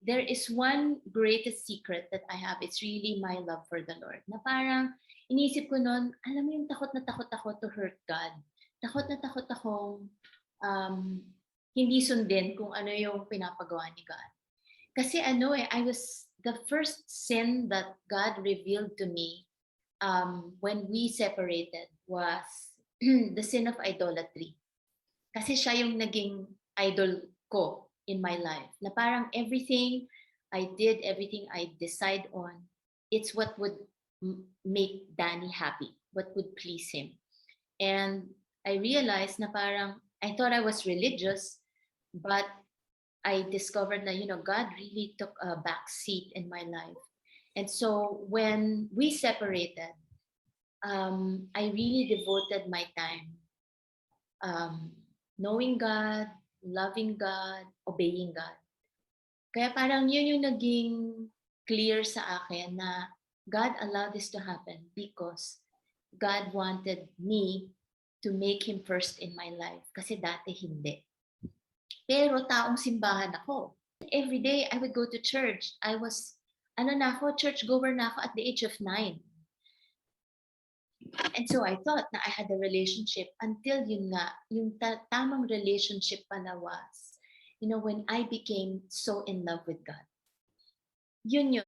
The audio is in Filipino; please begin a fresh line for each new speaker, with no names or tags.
there is one greatest secret that I have. It's really my love for the Lord. Na parang inisip ko noon, alam mo yung takot na takot ako to hurt God. Takot na takot akong um, hindi sundin kung ano yung pinapagawa ni God. Kasi ano the first sin that God revealed to me when we separated was the sin of idolatry. Kasi siya yung naging idol ko in my life. Na parang everything I did, everything I decide on, it's what would make Danny happy, what would please him. And I realized na parang, I thought I was religious, but I discovered that, God really took a back seat in my life. And so when we separated, I really devoted my time um, knowing God, loving God, obeying God. Kaya parang yun yung naging clear sa akin na God allowed this to happen because God wanted me to make Him first in my life. Kasi dati hindi. Pero taong simbahan ako. Every day I would go to church. I was, church goer na ako at the age of 9. And so I thought na I had a relationship until yun nga, yung tamang relationship pala was, when I became so in love with God. Yun